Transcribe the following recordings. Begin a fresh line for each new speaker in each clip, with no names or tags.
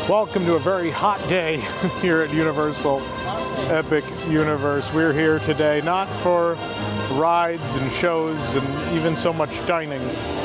Welcome to a very hot day here at Universal Epic Universe. We're here today not for rides and shows and even so much dining,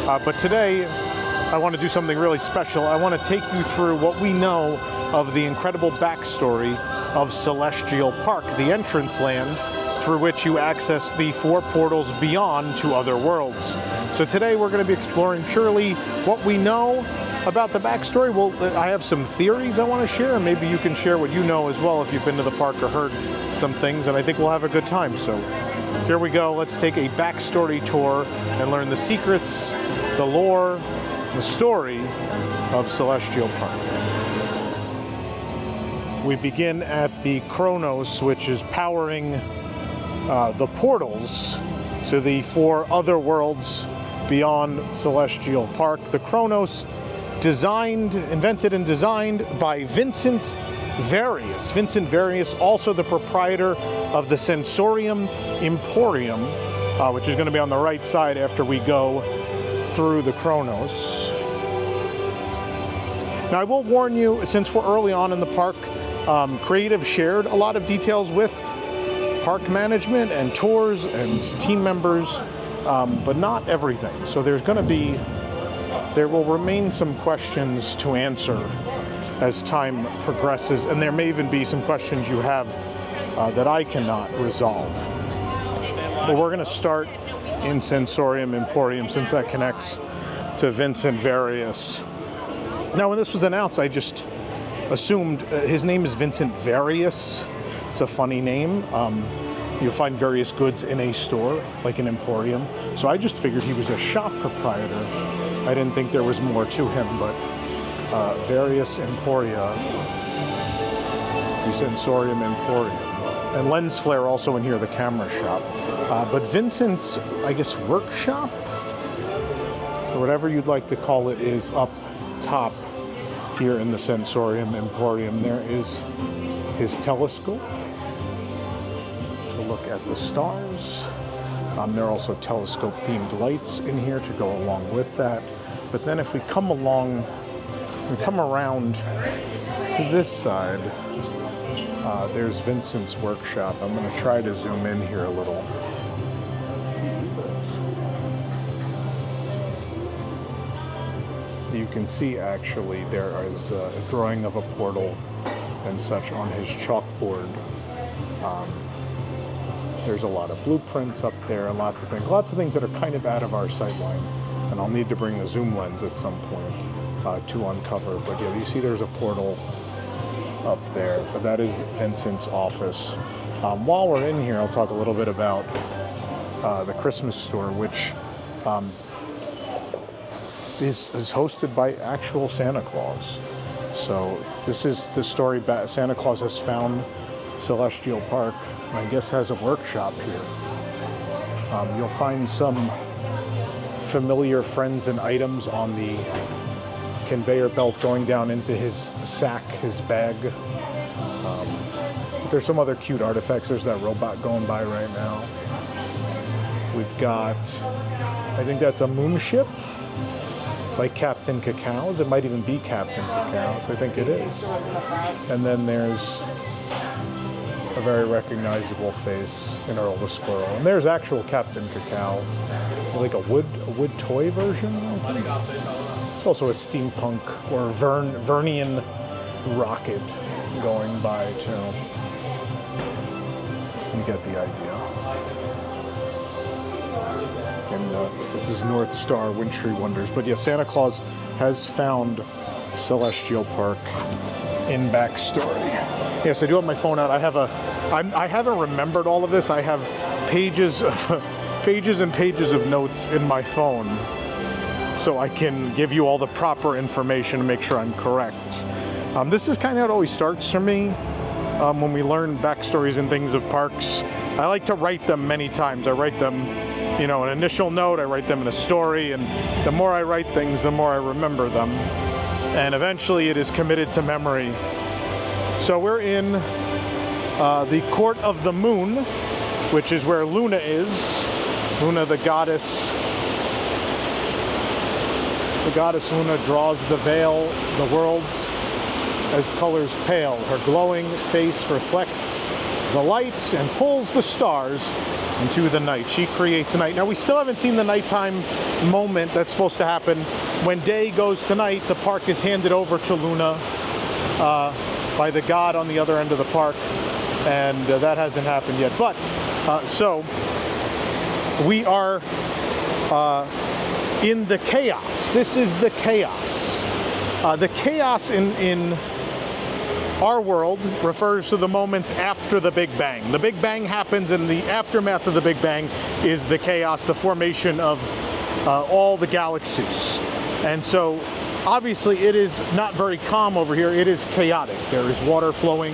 but today I want to do something really special. I want to take you through what we know of the incredible backstory of Celestial Park, the entrance land through which you access the 4 portals beyond to other worlds. So today we're going to be exploring purely what we know about the backstory. Well, I have some theories I want to share, and maybe you can share what you know as well if you've been to the park or heard some things, and I think we'll have a good time. So here we go. Let's take a backstory tour and learn the secrets, the lore, the story of Celestial Park. We begin at the Chronos, which is powering the portals to the 4 other worlds beyond Celestial Park. The Chronos, invented and designed by Vincent Various. Vincent Various, also the proprietor of the Sensorium Emporium, which is going to be on the right side after we go through the Chronos. Now, I will warn you, since we're early on in the park, Creative shared a lot of details with park management and tours and team members, but not everything. So there will remain some questions to answer as time progresses, and there may even be some questions you have that I cannot resolve. But we're going to start in Sensorium Emporium, since that connects to Vincent Various. Now, when this was announced, I just assumed his name is Vincent Various. It's a funny name. You'll find various goods in a store, like an emporium. So I just figured he was a shop proprietor. I didn't think there was more to him, but Various Emporia, the Sensorium Emporium. And Lens Flare also in here, the camera shop. But Vincent's, I guess, workshop, or whatever you'd like to call it, is up top here in the Sensorium Emporium. There is his telescope to look at the stars. There are also telescope-themed lights in here to go along with that. But then if we come around to this side, there's Vincent's workshop. I'm going to try to zoom in here a little. You can see actually there is a drawing of a portal and such on his chalkboard. There's a lot of blueprints up there and lots of things that are kind of out of our sight line. And I'll need to bring the zoom lens at some point to uncover. But yeah, you see there's a portal up there. But that is Vincent's office. While we're in here, I'll talk a little bit about the Christmas store, which is hosted by actual Santa Claus. So this is the story. Santa Claus has found Celestial Park, and I guess has a workshop here. You'll find some familiar friends and items on the conveyor belt going down into his sack, his bag. There's some other cute artifacts. There's that robot going by right now. We've got, I think that's a moon ship, like Captain Cacao's. It might even be Captain Cacao's. I think it is. And then there's a very recognizable face in Earl the Squirrel. And there's actual Captain Cacao, like a wood toy version, I think. It's also a steampunk or Vernian rocket going by too. You get the idea. And this is North Star Wintry Wonders. But yeah, Santa Claus has found Celestial Park in backstory. Yes, I do have my phone out. I haven't remembered all of this. I have pages and pages of notes in my phone, so I can give you all the proper information to make sure I'm correct. This is kind of how it always starts for me when we learn backstories and things of parks. I like to write them many times. I write them, an initial note. I write them in a story, and the more I write things, the more I remember them. And eventually it is committed to memory. So we're in the Court of the Moon, which is where Luna is. Luna, the goddess The goddess Luna draws the veil, the worlds, as colors pale. Her glowing face reflects the light and pulls the stars into the night. She creates night. Now, we still haven't seen the nighttime moment that's supposed to happen. When day goes to night, the park is handed over to Luna by the god on the other end of the park, and that hasn't happened yet. But, so, we are in the chaos. This is the chaos. The chaos in our world refers to the moments after the Big Bang. The Big Bang happens, and the aftermath of the Big Bang is the chaos, the formation of all the galaxies. And so, obviously, it is not very calm over here. It is chaotic. There is water flowing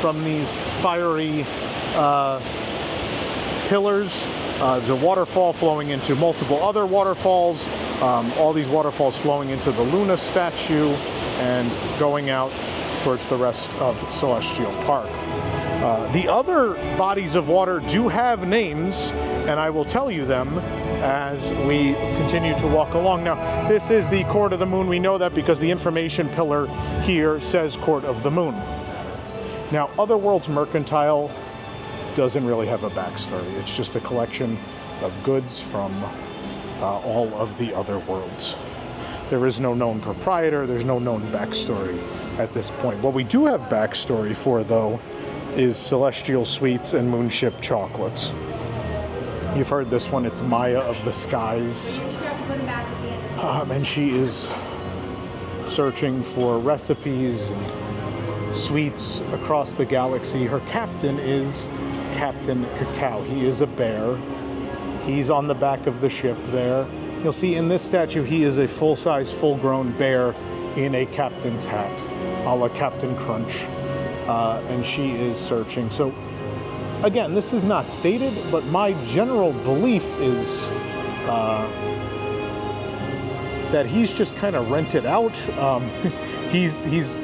from these fiery pillars. There's a waterfall flowing into multiple other waterfalls. All these waterfalls flowing into the Luna statue and going out towards the rest of Celestial Park. The other bodies of water do have names, and I will tell you them as we continue to walk along. Now, this is the Court of the Moon. We know that because the information pillar here says Court of the Moon. Now, Otherworld's Mercantile doesn't really have a backstory. It's just a collection of goods from all of the other worlds. There is no known proprietor. There's no known backstory at this point. What we do have backstory for, though, is Celestial Sweets and Moonship Chocolates. You've heard this one. It's Maya of the Skies. And she is searching for recipes and sweets across the galaxy. Her captain is Captain Cacao. He is a bear. He's on the back of the ship there. You'll see in this statue, he is a full-size, full-grown bear in a captain's hat, a la Captain Crunch. And she is searching. So, again, this is not stated, but my general belief is that he's just kind of rented out. He's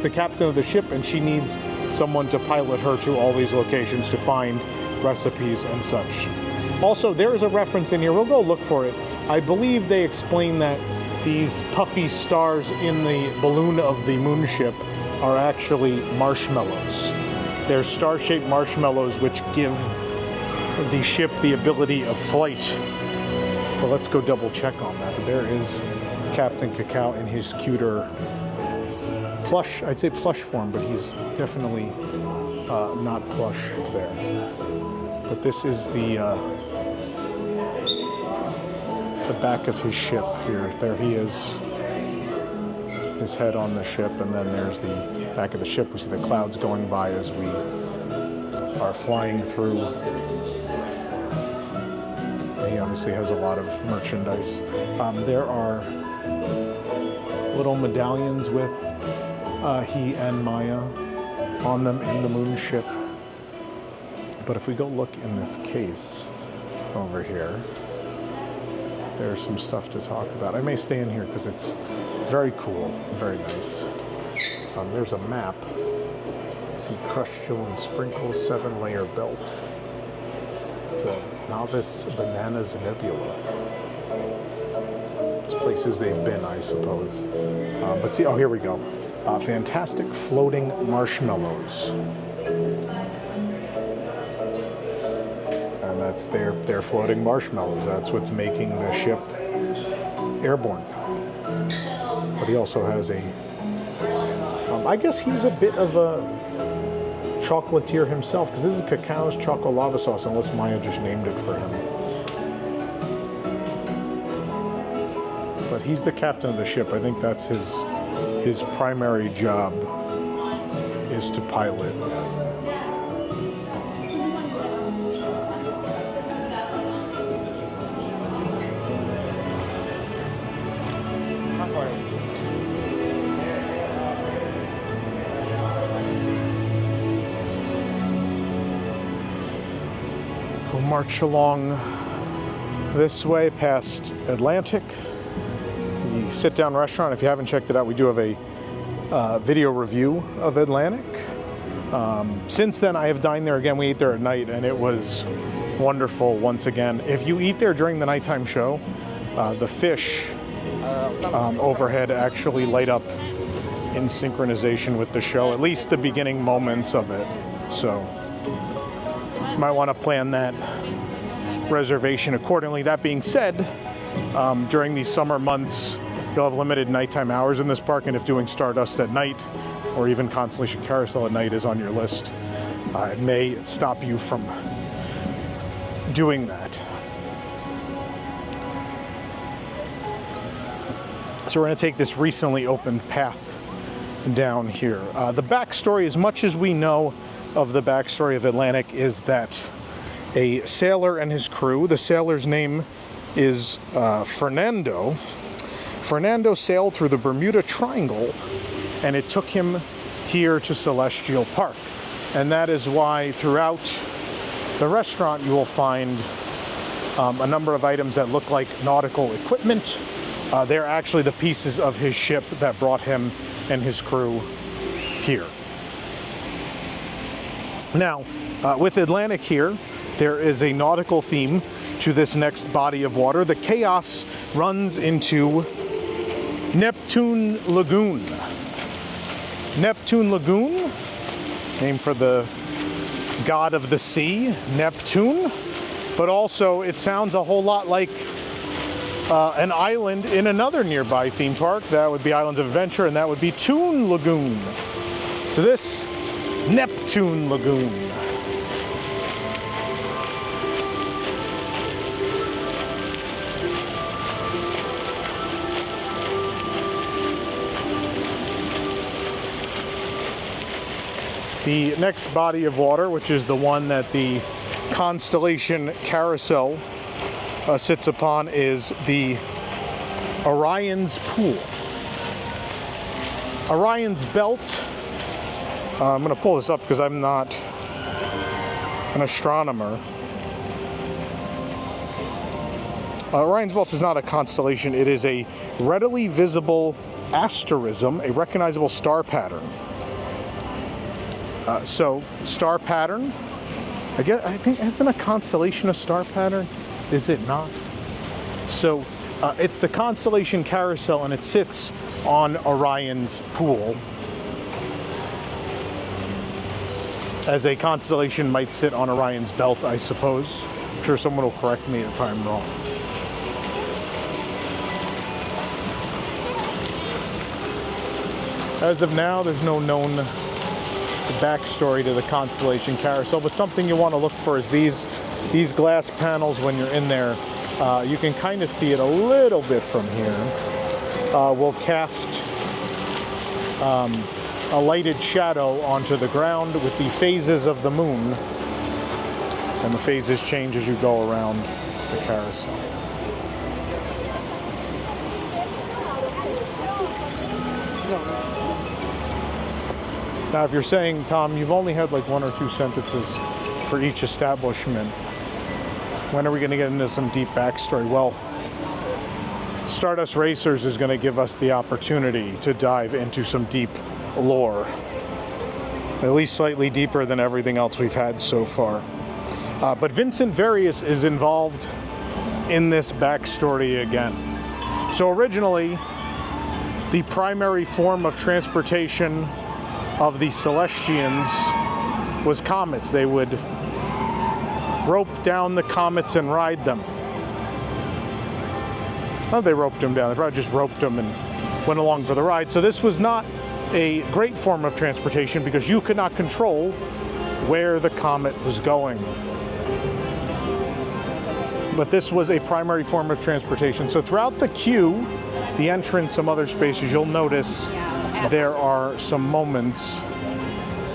the captain of the ship, and she needs someone to pilot her to all these locations to find recipes and such. Also, there is a reference in here. We'll go look for it. I believe they explain that these puffy stars in the balloon of the moonship are actually marshmallows. They're star-shaped marshmallows which give the ship the ability of flight. But let's go double check on that. There is Captain Cacao in his cuter plush, I'd say plush form, but he's definitely not plush there. But this is the back of his ship here. There he is, his head on the ship, and then there's the back of the ship. We see the clouds going by as we are flying through. He obviously has a lot of merchandise. There are little medallions with he and Maya on them in the moon ship. But if we go look in this case over here, there's some stuff to talk about. I may stay in here because it's very cool, very nice. There's a map. See Crushed Jewel and Sprinkles 7-layer belt. The Novice Bananas Nebula. It's places they've been, I suppose. But see, oh, here we go. Fantastic floating marshmallows. And that's their floating marshmallows. That's what's making the ship airborne. But he also has a, I guess he's a bit of a chocolatier himself, because this is Cacao's Choco Lava Sauce, unless Maya just named it for him. But he's the captain of the ship. I think that's his primary job, is to pilot. We'll march along this way past Atlantic. The sit-down restaurant, if you haven't checked it out, we do have a video review of Atlantic. Since then, I have dined there again. We ate there at night, and it was wonderful once again. If you eat there during the nighttime show, the fish overhead actually light up in synchronization with the show, at least the beginning moments of it. So you might want to plan that reservation accordingly. That being said, during these summer months, you'll have limited nighttime hours in this park, and if doing Stardust at night or even Constellation Carousel at night is on your list, it may stop you from doing that. So we're going to take this recently opened path down here. The backstory, as much as we know of the backstory of Atlantic, is that a sailor and his crew, the sailor's name is Fernando. Fernando sailed through the Bermuda Triangle, and it took him here to Celestial Park. And that is why throughout the restaurant you will find a number of items that look like nautical equipment. They're actually the pieces of his ship that brought him and his crew here. Now, with Atlantic here, there is a nautical theme to this next body of water. The Chaos runs into Neptune Lagoon. Neptune Lagoon, named for the god of the sea, Neptune, but also it sounds a whole lot like an island in another nearby theme park. That would be Islands of Adventure, and that would be Toon Lagoon. So this, Neptune Lagoon. The next body of water, which is the one that the Constellation Carousel sits upon, is the Orion's Pool. Orion's Belt, I'm going to pull this up because I'm not an astronomer. Orion's Belt is not a constellation, it is a readily visible asterism, a recognizable star pattern. So, star pattern, I think, isn't a constellation a star pattern? Is it not? So, it's the Constellation Carousel, and it sits on Orion's Pool, as a constellation might sit on Orion's Belt, I suppose. I'm sure someone will correct me if I'm wrong. As of now, there's no known backstory to the Constellation Carousel, but something you want to look for is these glass panels when you're in there. You can kind of see it a little bit from here. Will cast a lighted shadow onto the ground with the phases of the moon, and the phases change as you go around the carousel. Now, if you're saying, Tom, you've only had like 1 or 2 sentences for each establishment, when are we going to get into some deep backstory? Well, Stardust Racers is going to give us the opportunity to dive into some deep lore, at least slightly deeper than everything else we've had so far. But Vincent Various is involved in this backstory again. So originally, the primary form of transportation of the Celestians was comets. They would rope down the comets and ride them. Well, they roped them down. They probably just roped them and went along for the ride. So this was not a great form of transportation because you could not control where the comet was going. But this was a primary form of transportation. So throughout the queue, the entrance, some other spaces, you'll notice there are some moments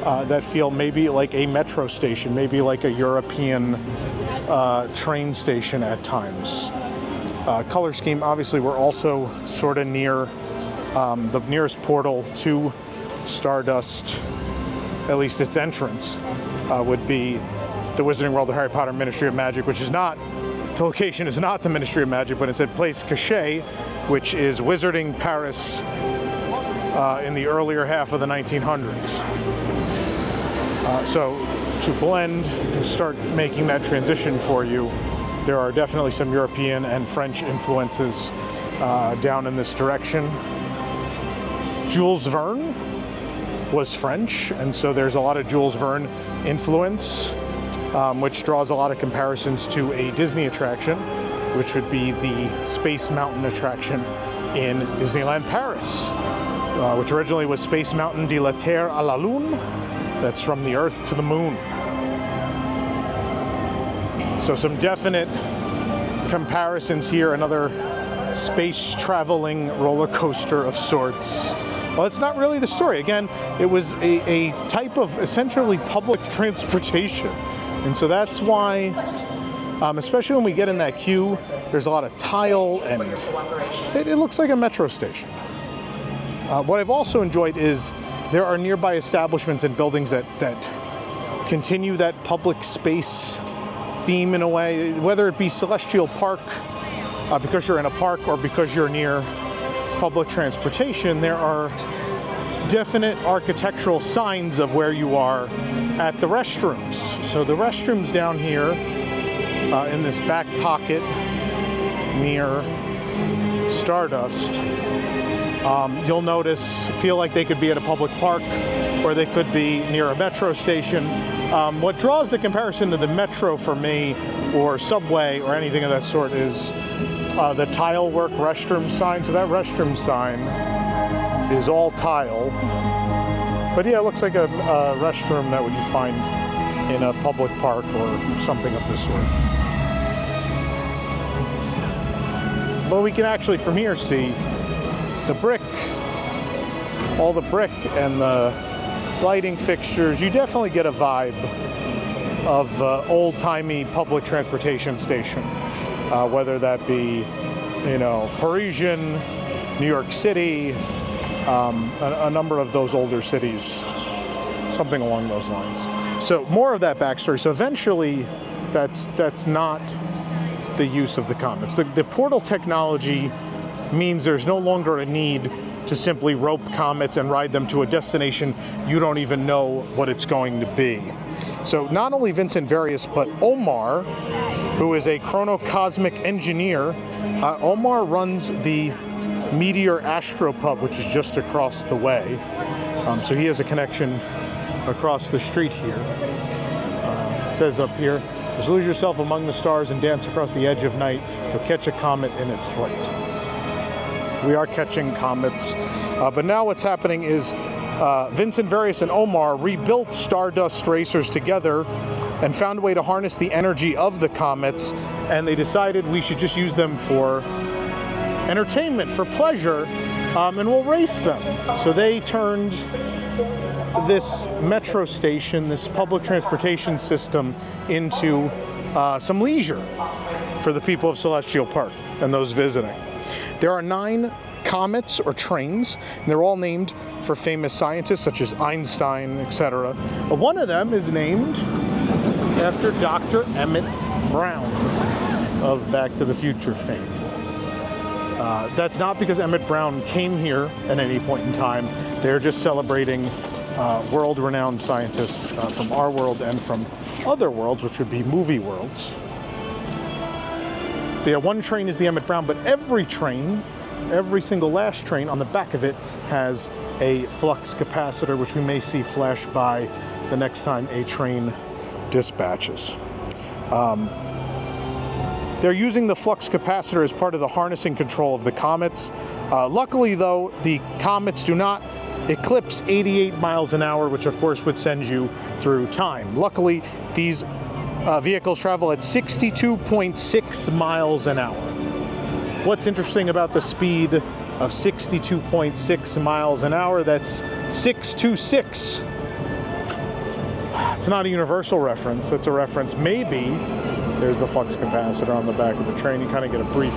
that feel maybe like a metro station, maybe like a European train station at times. Color scheme, obviously, we're also sort of near the nearest portal to Stardust, at least its entrance, would be the Wizarding World of Harry Potter Ministry of Magic, which is not, the location is not the Ministry of Magic, but it's at Place Cacao, which is Wizarding Paris in the earlier half of the 1900s. So to blend, to start making that transition for you, there are definitely some European and French influences down in this direction. Jules Verne was French, and so there's a lot of Jules Verne influence, which draws a lot of comparisons to a Disney attraction, which would be the Space Mountain attraction in Disneyland Paris, which originally was Space Mountain de la Terre à la Lune. That's from the Earth to the Moon. So some definite comparisons here. Another space traveling roller coaster of sorts. Well, it's not really the story. Again, it was a type of essentially public transportation. And so that's why, especially when we get in that queue, there's a lot of tile and it looks like a metro station. What I've also enjoyed is there are nearby establishments and buildings that continue that public space theme in a way, whether it be Celestial Park, because you're in a park, or because you're near public transportation. There are definite architectural signs of where you are at the restrooms. So the restrooms down here in this back pocket near Stardust, you'll notice, feel like they could be at a public park or they could be near a metro station. What draws the comparison to the metro for me, or subway or anything of that sort, is the tile work restroom sign. So that restroom sign is all tile. But yeah, it looks like a restroom that you find in a public park or something of this sort. But we can actually from here see the brick, all the brick and the lighting fixtures. You definitely get a vibe of old-timey public transportation station, whether that be, you know, Parisian, New York City, a number of those older cities, something along those lines. So more of that backstory. So eventually, that's not the use of the comets. The portal technology means there's no longer a need to simply rope comets and ride them to a destination you don't even know what it's going to be. So not only Vincent Various, but Omar, who is a chronocosmic engineer, Omar runs the Meteor Astropub, which is just across the way. So he has a connection across the street here. It says up here, just lose yourself among the stars and dance across the edge of night. You'll catch a comet in its flight. We are catching comets. But now what's happening is Vincent Various and Omar rebuilt Stardust racers together and found a way to harness the energy of the comets, and they decided we should just use them for entertainment, for pleasure, and we'll race them. So they turned this metro station, this public transportation system, into some leisure for the people of Celestial Park and those visiting. There are 9 comets or trains, and they're all named for famous scientists such as Einstein, etc. One of them is named after Dr. Emmett Brown of Back to the Future fame. That's not because Emmett Brown came here at any point in time. They're just celebrating world-renowned scientists from our world and from other worlds, which would be movie worlds. Yeah, one train is the Emmett Brown, but every train, every single last train on the back of it has a flux capacitor, which we may see flash by the next time a train dispatches. They're using the flux capacitor as part of the harnessing control of the comets. Luckily, though, the comets do not eclipse 88 miles an hour, which of course would send you through time. Luckily, these vehicles travel at 62.6 miles an hour. What's interesting about the speed of 62.6 miles an hour? That's 626. It's not a universal reference. It's a reference, maybe. There's the flux capacitor on the back of the train. You kind of get a brief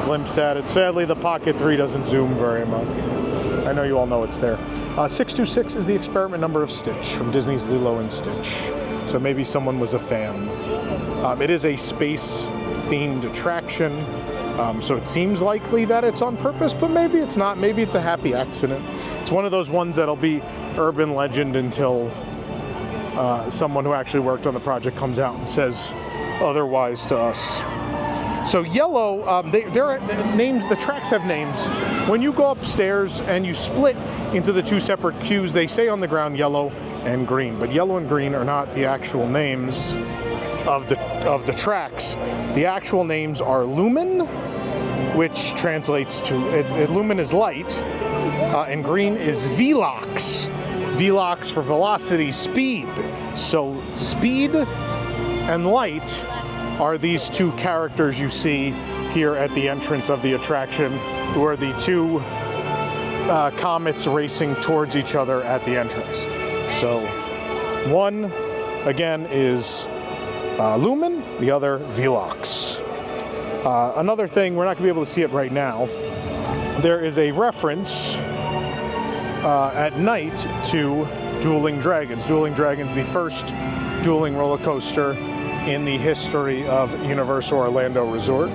glimpse at it. Sadly, the Pocket 3 doesn't zoom very much. I know you all know it's there. 626 is the experiment number of Stitch from Disney's Lilo and Stitch. So maybe someone was a fan. It is a space-themed attraction, so it seems likely that it's on purpose, but maybe it's not. Maybe it's a happy accident. It's one of those ones that'll be urban legend until someone who actually worked on the project comes out and says otherwise to us. So yellow, their names, the tracks have names. When you go upstairs and you split into the two separate queues, they say on the ground yellow and green, but yellow and green are not the actual names of the tracks. The actual names are lumen, which translates to, lumen is light, and green is velox. Velox for velocity, speed. So speed and light are these two characters you see here at the entrance of the attraction, who are the two comets racing towards each other at the entrance. So one, again, is lumen, the other velox. Another thing, we're not going to be able to see it right now, there is a reference at night to Dueling Dragons. Dueling Dragons, the first dueling roller coaster in the history of Universal Orlando Resort.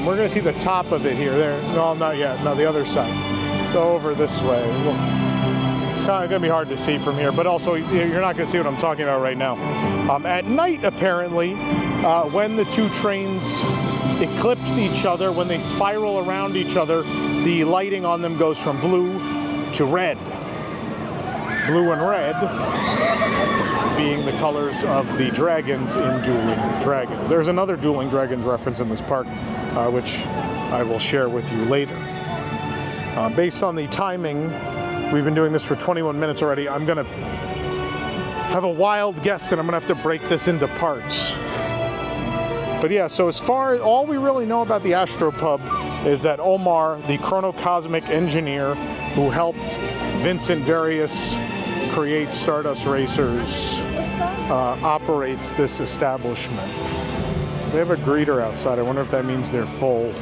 We're going to see the top of it here. There, no, not yet. No, the other side. So over this way. It's kind of going to be hard to see from here, but also you're not going to see what I'm talking about right now. At night, apparently, when the two trains eclipse each other, when they spiral around each other, the lighting on them goes from blue to red. Blue and red being the colors of the dragons in Dueling Dragons. There's another Dueling Dragons reference in this park, which I will share with you later. Based on the timing, we've been doing this for 21 minutes already. I'm going to have a wild guess, and I'm going to have to break this into parts. But yeah, so as far as all we really know about the Astropub is that Omar, the chronocosmic engineer who helped Vincent Various create Stardust Racers, operates this establishment. They have a greeter outside. I wonder if that means they're full.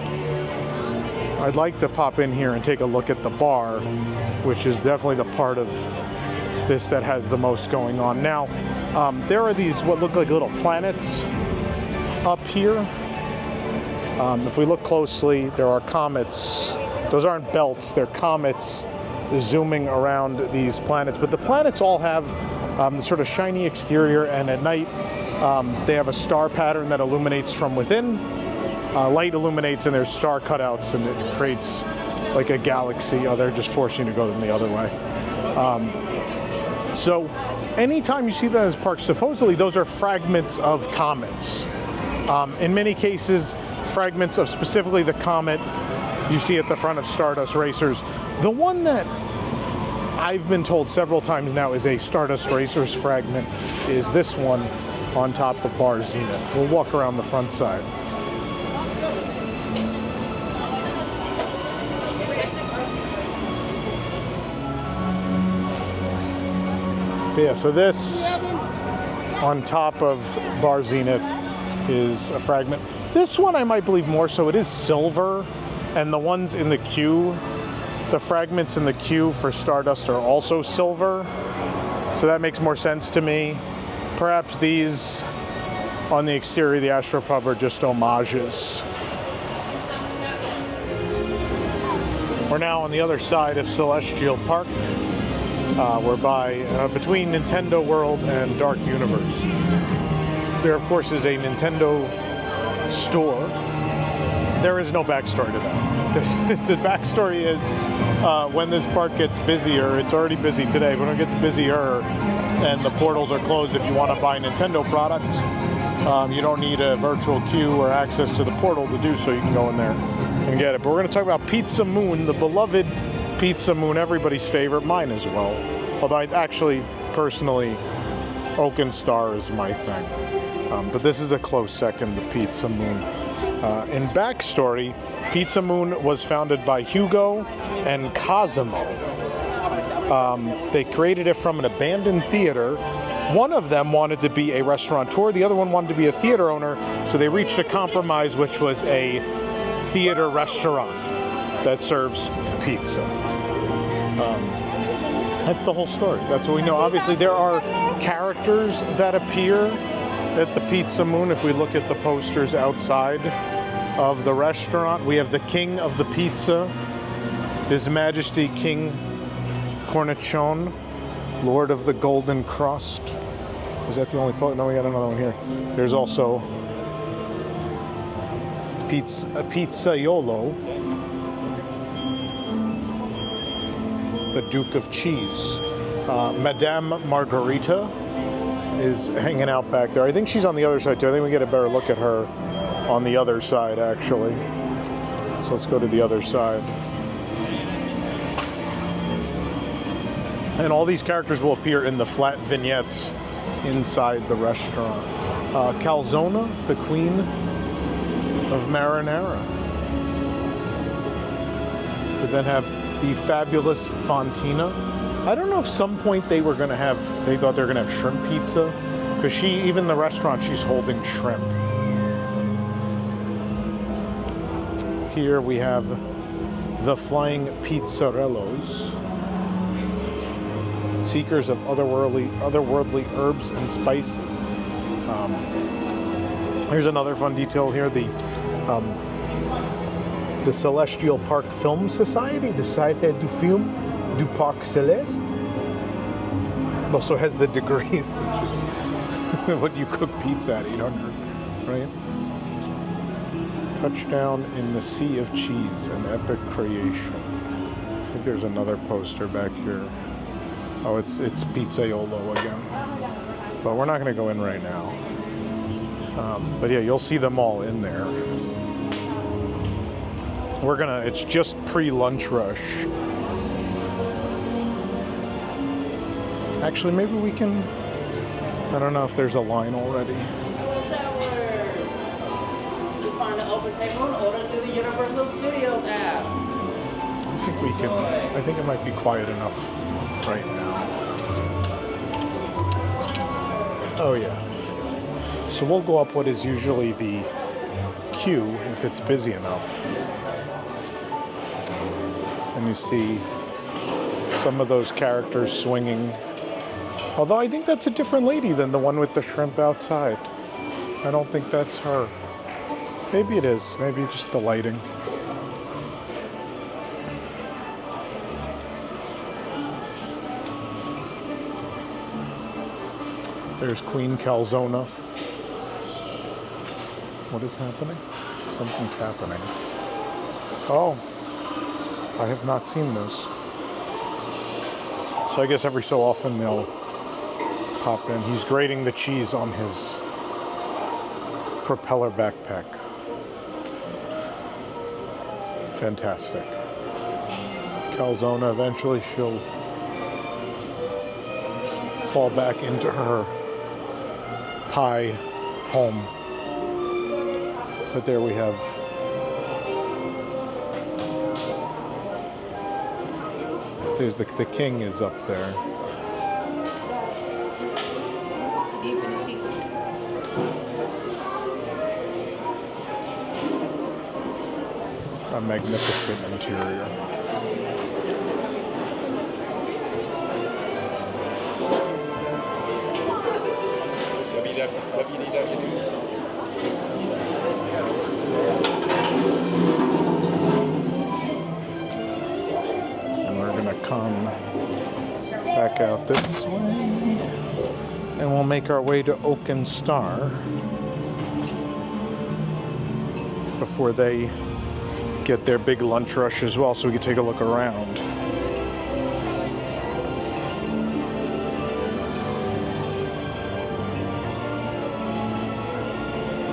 I'd like to pop in here and take a look at the bar, which is definitely the part of this that has the most going on. Now, there are these what look like little planets up here. If we look closely, there are comets. Those aren't belts, they're comets zooming around these planets. But the planets all have the sort of shiny exterior, and at night they have a star pattern that illuminates from within. Light illuminates and there's star cutouts, and it creates like a galaxy. Oh, they're just forcing you to go the other way. So anytime you see that as parks, supposedly those are fragments of comets. In many cases, fragments of specifically the comet you see at the front of Stardust Racers. The one that I've been told several times now is a Stardust Racers fragment is this one on top of Bar Zenith. We'll walk around the front side. Yeah, so this on top of Bar Zenith is a fragment. This one I might believe more so. It is silver, and the ones in the queue, the fragments in the queue for Stardust are also silver. So that makes more sense to me. Perhaps these on the exterior of the Astropub are just homages. We're now on the other side of Celestial Park. We're between Nintendo World and Dark Universe. There, of course, is a Nintendo store. There is no backstory to that. The backstory is when this park gets busier, it's already busy today, but when it gets busier and the portals are closed, if you want to buy Nintendo products, you don't need a virtual queue or access to the portal to do so. You can go in there and get it. But we're going to talk about Pizza Moon, the beloved Pizza Moon, everybody's favorite, mine as well. Although I actually, personally, Oaken Star is my thing. But this is a close second to Pizza Moon. In backstory, Pizza Moon was founded by Hugo and Cosimo. They created it from an abandoned theater. One of them wanted to be a restaurateur, the other one wanted to be a theater owner, so they reached a compromise, which was a theater restaurant that serves pizza. That's the whole story. That's what we know. Obviously, there are characters that appear at the Pizza Moon. If we look at the posters outside of the restaurant, we have the King of the Pizza, His Majesty King Cornicione, Lord of the Golden Crust. Is that the only post? No, we got another one here. There's also pizzaiolo, the Duke of Cheese. Madame Margarita is hanging out back there. I think she's on the other side too. I think we get a better look at her on the other side, actually. So let's go to the other side. And all these characters will appear in the flat vignettes inside the restaurant. Calzona, the Queen of Marinara. We then have the fabulous Fontina. I don't know if some point they thought they were going to have shrimp pizza, because even the restaurant, she's holding shrimp. Here we have the Flying Pizzarellos, seekers of otherworldly herbs and spices. Here's another fun detail here: the Celestial Park Film Society, the Société du Film du Parc Céleste, also has the degrees, which is what you cook pizza at 800, right? Touchdown in the Sea of Cheese, an epic creation. I think there's another poster back here. Oh, it's Pizzaiolo again. But we're not going to go in right now. But yeah, you'll see them all in there. It's just pre-lunch rush. Actually, maybe we can, I don't know if there's a line already.
Just find an open table and order through the Universal Studios app.
I think we can, I think it might be quiet enough right now. Oh yeah. So we'll go up what is usually the queue if it's busy enough. And you see some of those characters swinging. Although I think that's a different lady than the one with the shrimp outside. I don't think that's her. Maybe it is. Maybe just the lighting. There's Queen Calzona. What is happening? Something's happening. Oh, I have not seen this. So I guess every so often they'll pop in. He's grating the cheese on his propeller backpack. Fantastic. Calzona, eventually she'll fall back into her pie home. But there we have the king is up there. A magnificent interior. WDW News. And we're gonna come back out this way, and we'll make our way to Oak and Star before they get their big lunch rush as well, so we can take a look around.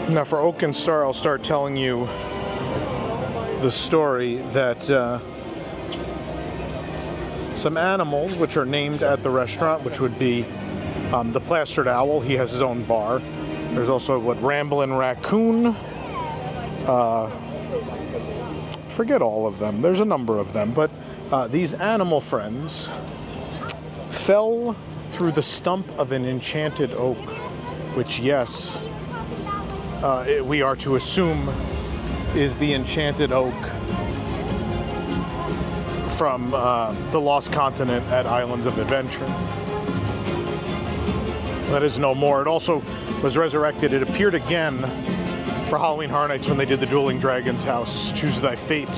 Now for Oak and Star, I'll start telling you the story that some animals which are named at the restaurant, which would be the Plastered Owl, he has his own bar. There's also Ramblin' Raccoon. Forget all of them. There's a number of them, but these animal friends fell through the stump of an enchanted oak, which, yes, we are to assume is the enchanted oak from the Lost Continent at Islands of Adventure. That is no more. It also was resurrected. It appeared again for Halloween Horror Nights when they did the Dueling Dragons house. Choose thy fate.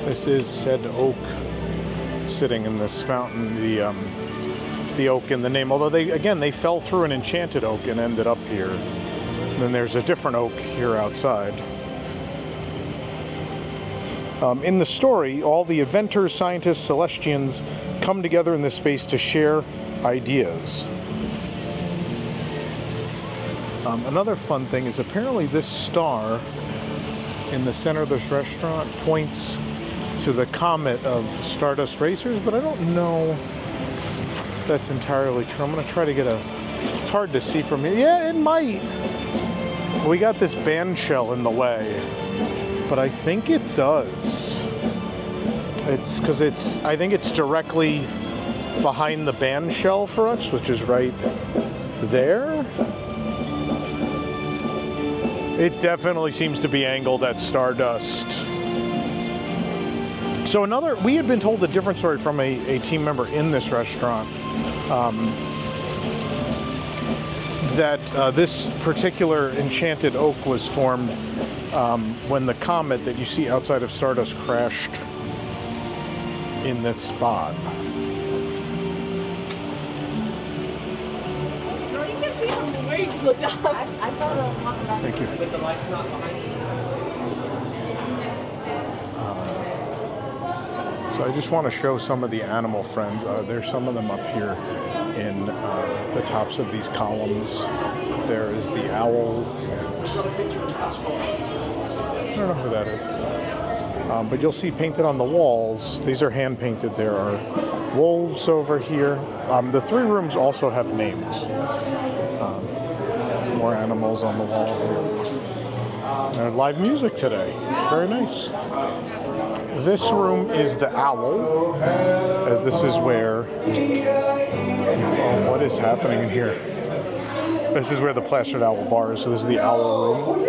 This is said oak sitting in this fountain, the oak in the name. Although they fell through an enchanted oak and ended up here. And then there's a different oak here outside. In the story, all the inventors, scientists, Celestians come together in this space to share ideas. Another fun thing is apparently this star in the center of this restaurant points to the comet of Stardust Racers, but I don't know if that's entirely true. I'm going to try to get it's hard to see from here. Yeah, it might. We got this band shell in the way, but I think it does. It's because I think it's directly behind the band shell for us, which is right there. It definitely seems to be angled at Stardust. So we had been told a different story from a team member in this restaurant, that this particular enchanted oak was formed when the comet that you see outside of Stardust crashed in this spot.
Looked up.
I saw the one back.
Thank you.
With the lights not behind you.
So I just want to show some of the animal friends. There's some of them up here in the tops of these columns. There is the owl. I don't know who that is. But you'll see painted on the walls, these are hand painted. There are wolves over here. The three rooms also have names. More animals on the wall here. And live music today. Very nice. This room is the owl, as this is where... Oh, what is happening in here? This is where the Plastered Owl bar is, so this is the owl room.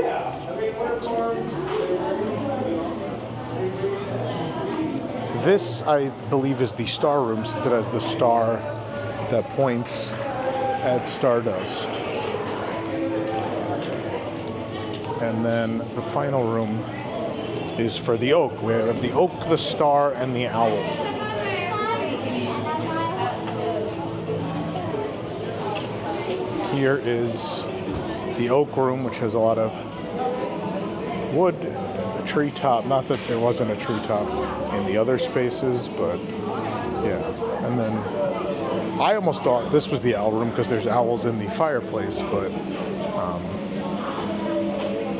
This, I believe, is the star room, since it has the star that points at Stardust. And then the final room is for the oak. We have the oak, the star, and the owl. Here is the oak room, which has a lot of wood, a treetop. Not that there wasn't a treetop in the other spaces, but yeah. And then I almost thought this was the owl room because there's owls in the fireplace, but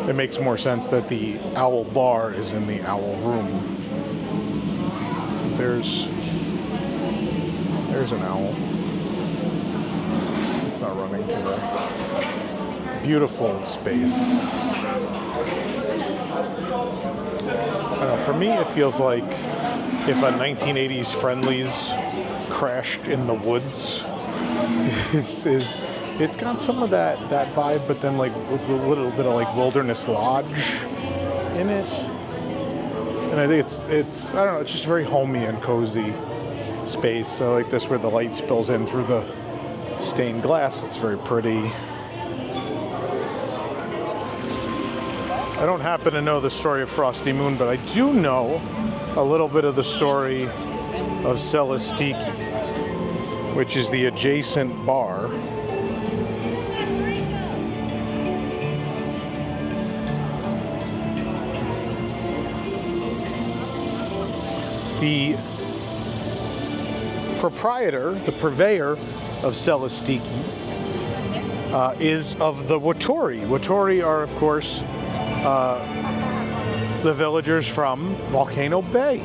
it makes more sense that the owl bar is in the owl room. There's an owl. It's not running today. Beautiful space. For me, it feels like if a 1980s Friendly's crashed in the woods. It's got some of that vibe, but then like with a little bit of like Wilderness Lodge in it. And I think it's I don't know, it's just very homey and cozy space. I like this where the light spills in through the stained glass. It's very pretty. I don't happen to know the story of Frosty Moon, but I do know a little bit of the story of Celestiki, which is the adjacent bar. The proprietor, the purveyor of Celestiki, is of the Wattori. Wattori are, of course, the villagers from Volcano Bay.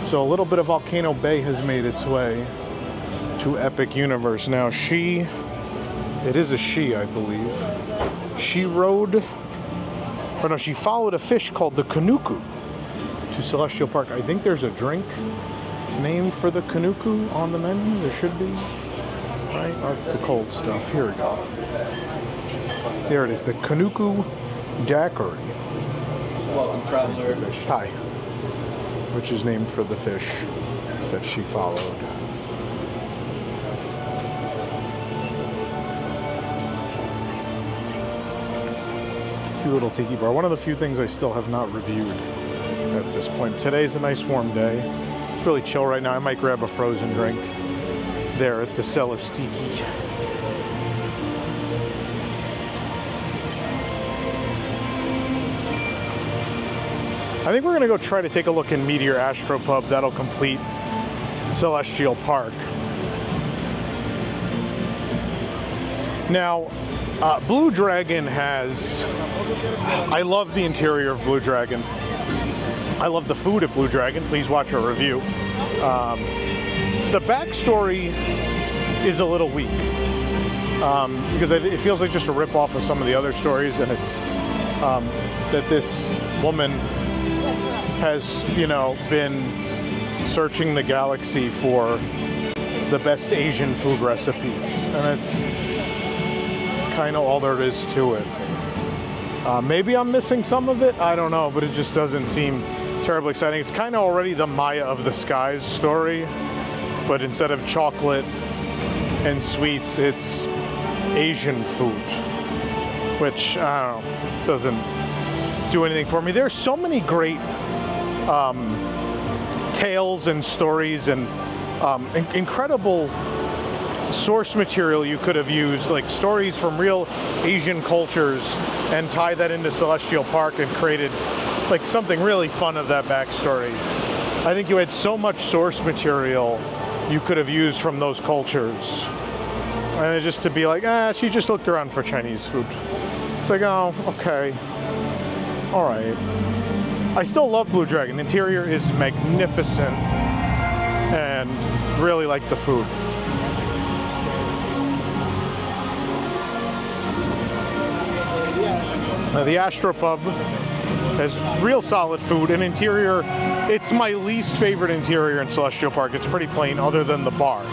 So a little bit of Volcano Bay has made its way to Epic Universe. Now it is a she, I believe. She followed a fish called the Kanuku to Celestial Park. I think there's a drink named for the Kanuku on the menu. There should be, right? Oh, it's the cold stuff. Here we go. There it is, the Kanuku Daiquiri.
Welcome, traveler.
Hi. Which is named for the fish that she followed. Cute little tiki bar. One of the few things I still have not reviewed at this point. Today's a nice warm day. It's really chill right now. I might grab a frozen drink there at the Celestiki. I think we're gonna go try to take a look in Meteor Astropub. That'll complete Celestial Park. Now, Blue Dragon has, I love the interior of Blue Dragon. I love the food at Blue Dragon. Please watch our review. The backstory is a little weak because it feels like just a rip-off of some of the other stories, and it's that this woman has, you know, been searching the galaxy for the best Asian food recipes, and it's kind of all there is to it. Maybe I'm missing some of it, I don't know, but it just doesn't seem terribly exciting. It's kind of already the Maya of the Skies story, but instead of chocolate and sweets, it's Asian food, which, I don't know, doesn't do anything for me. There's so many great tales and stories and incredible source material you could have used, like stories from real Asian cultures, and tie that into Celestial Park and created like something really fun of that backstory. I think you had so much source material you could have used from those cultures, and just to be like, she just looked around for Chinese food. It's like, oh, okay, all right. I still love Blue Dragon. The interior is magnificent and really like the food. Now, the Astropub has real solid food and interior. It's my least favorite interior in Celestial Park. It's pretty plain other than the bar.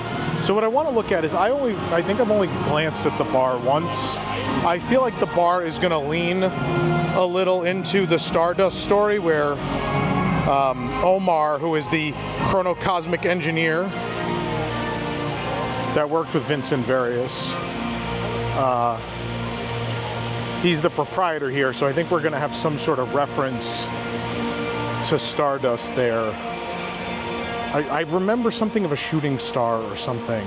So what I want to look at is, I think I've only glanced at the bar once. I feel like the bar is going to lean a little into the Stardust story, where Omar, who is the chronocosmic engineer that worked with Vincent Various, he's the proprietor here, so I think we're going to have some sort of reference to Stardust there. I remember something of a shooting star or something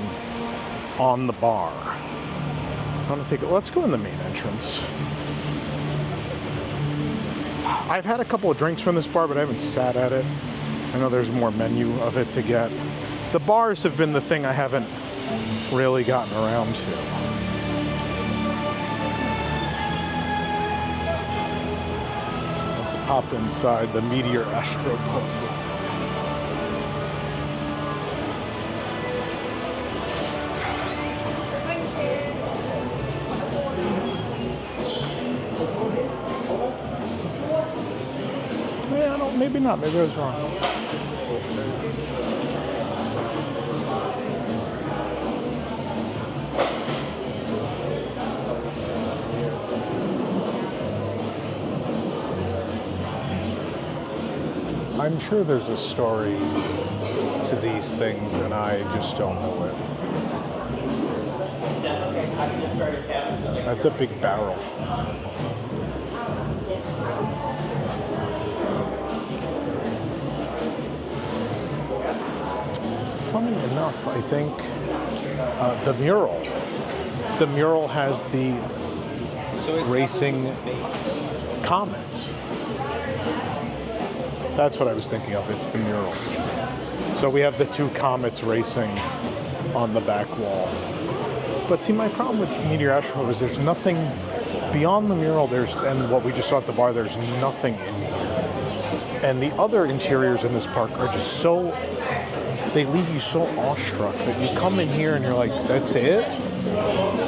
on the bar. I want to take it. Let's go in the main entrance. I've had a couple of drinks from this bar, but I haven't sat at it. I know there's more menu of it to get. The bars have been the thing I haven't really gotten around to. Let's pop inside the Meteor Astropub. Maybe not, maybe I was wrong. I'm sure there's a story to these things and I just don't know it. That's a big barrel. Funny enough, I think the mural has the racing comets. That's what I was thinking of. It's the mural. So we have the two comets racing on the back wall. But see, my problem with Meteor Astropub is there's nothing beyond the mural. And what we just saw at the bar. There's nothing in here. And the other interiors in this park are just so. They leave you so awestruck that you come in here and you're like, that's it?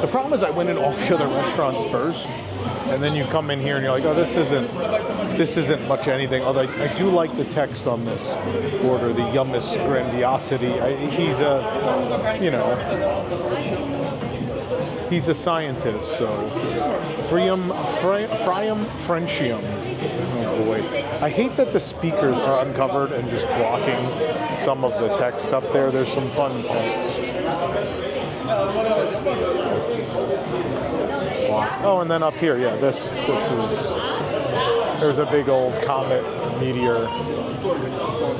The problem is I went in all the other restaurants first, and then you come in here and you're like, oh, this isn't much anything. Although I do like the text on this order, the Yummus Grandiosity. He's a, you know, he's a scientist, so Frium Frenchium. Oh boy. I hate that the speakers are uncovered and just blocking some of the text up there. There's some fun text. Oh, and then up here, yeah, this is There's a big old comet meteor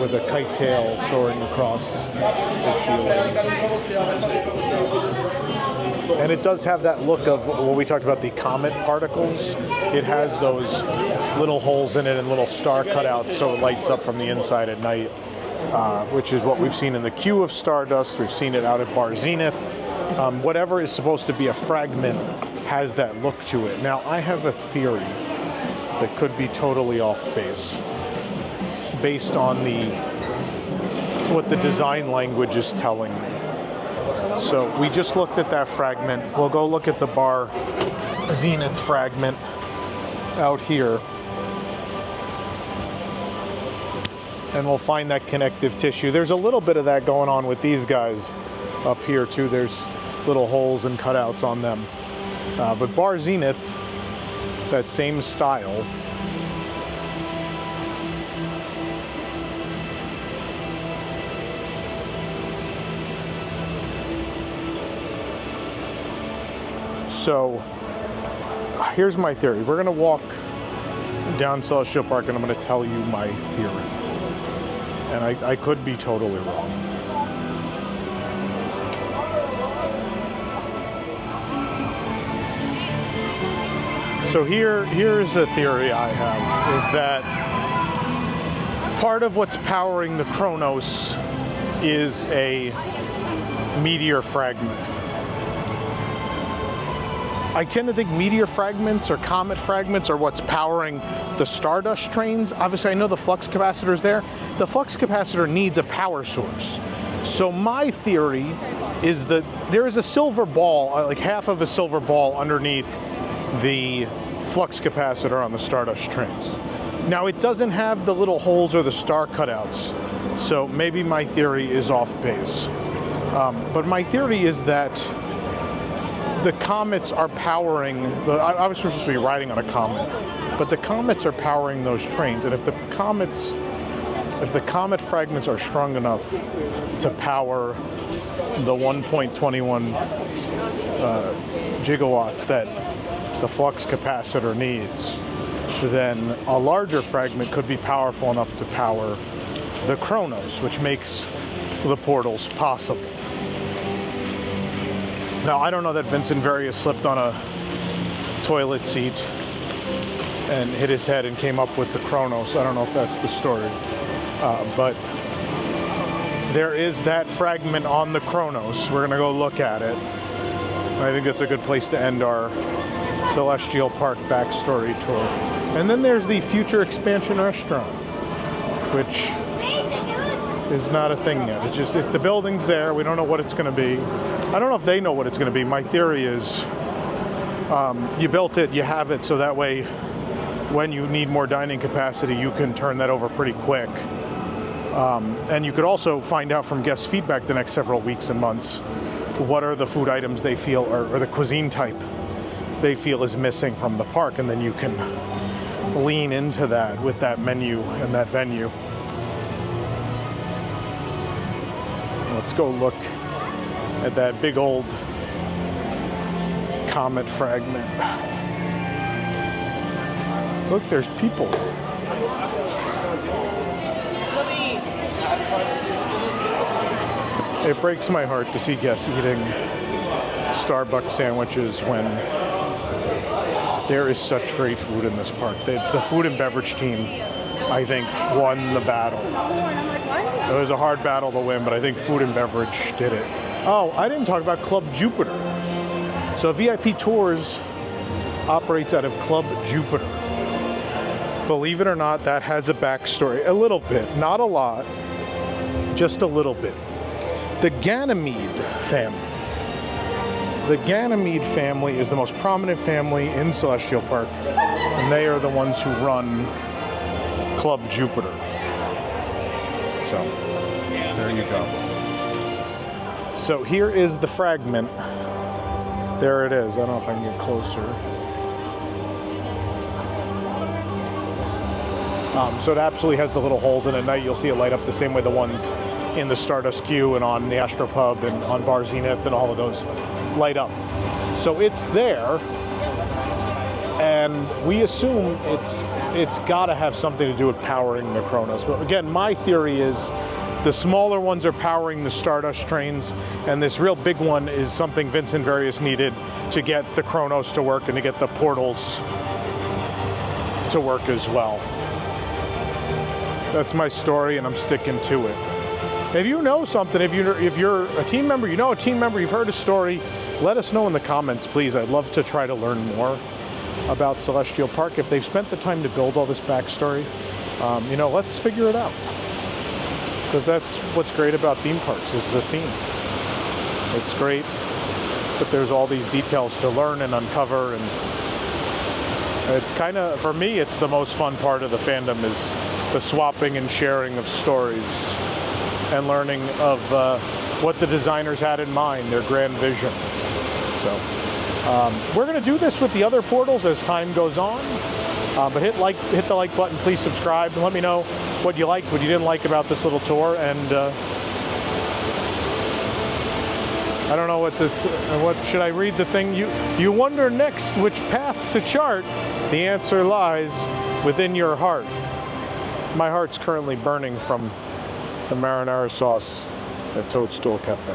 with a kite tail soaring across the ceiling. And it does have that look of what we talked about, the comet particles. It has those little holes in it and little star cutouts, so it lights up from the inside at night, which is what we've seen in the queue of Stardust. We've seen it out at Bar Zenith. Whatever is supposed to be a fragment has that look to it. Now, I have a theory that could be totally off base, based on what the design language is telling me. So we just looked at that fragment. We'll go look at the Bar Zenith fragment out here, and we'll find that connective tissue. There's a little bit of that going on with these guys up here too. There's little holes and cutouts on them. But Bar Zenith, that same style, so here's my theory. We're going to walk down Celestial Park and I'm going to tell you my theory. And I could be totally wrong. So here's a theory I have, is that part of what's powering the Chronos is a meteor fragment. I tend to think meteor fragments or comet fragments are what's powering the Stardust trains. Obviously, I know the flux capacitor is there. The flux capacitor needs a power source. So my theory is that there is a silver ball, like half of a silver ball underneath the flux capacitor on the Stardust trains. Now, it doesn't have the little holes or the star cutouts, so maybe my theory is off base. But my theory is that the comets are powering, I was supposed to be riding on a comet, but the comets are powering those trains. And if the comet fragments are strong enough to power the 1.21 gigawatts that the flux capacitor needs, then a larger fragment could be powerful enough to power the Chronos, which makes the portals possible. Now, I don't know that Vincent Various slipped on a toilet seat and hit his head and came up with the Chronos. I don't know if that's the story. But there is that fragment on the Chronos. We're going to go look at it. I think that's a good place to end our Celestial Park backstory tour. And then there's the future expansion restaurant, which is not a thing yet. It's just, the building's there. We don't know what it's going to be. I don't know if they know what it's going to be. My theory is you built it, you have it, so that way when you need more dining capacity, you can turn that over pretty quick. And you could also find out from guest feedback the next several weeks and months what are the food items they feel, or the cuisine type they feel is missing from the park, and then you can lean into that with that menu and that venue. Let's go look at that big old comet fragment. Look, there's people. It breaks my heart to see guests eating Starbucks sandwiches when there is such great food in this park. The food and beverage team, I think, won the battle. It was a hard battle to win, but I think food and beverage did it. Oh, I didn't talk about Club Jupiter. So VIP Tours operates out of Club Jupiter. Believe it or not, that has a backstory. A little bit, not a lot, just a little bit. The Ganymede family. The Ganymede family is the most prominent family in Celestial Park, and they are the ones who run Club Jupiter. So, there you go. So here is the fragment. There it is. I don't know if I can get closer. So it absolutely has the little holes in it. At night you'll see it light up the same way the ones in the Stardust queue and on the Astro Pub and on Bar Zenith and all of those light up. So it's there, and we assume it's it's got to have something to do with powering the Chronos. But again, my theory is the smaller ones are powering the Stardust trains, and this real big one is something Vincent Various needed to get the Chronos to work and to get the portals to work as well. That's my story, and I'm sticking to it. If you know something, if you're a team member, you know a team member, you've heard a story, let us know in the comments, please. I'd love to try to learn more about Celestial Park. If they've spent the time to build all this backstory, you know, let's figure it out. Because that's what's great about theme parks, is the theme. It's great that there's all these details to learn and uncover, and it's kind of, for me, it's the most fun part of the fandom, is the swapping and sharing of stories and learning of what the designers had in mind, their grand vision. So we're going to do this with the other portals as time goes on. But hit the like button, please subscribe, and let me know what you liked, what you didn't like about this little tour. And I don't know what should I read the thing? You wonder next which path to chart. The answer lies within your heart. My heart's currently burning from the marinara sauce at Toadstool Cafe.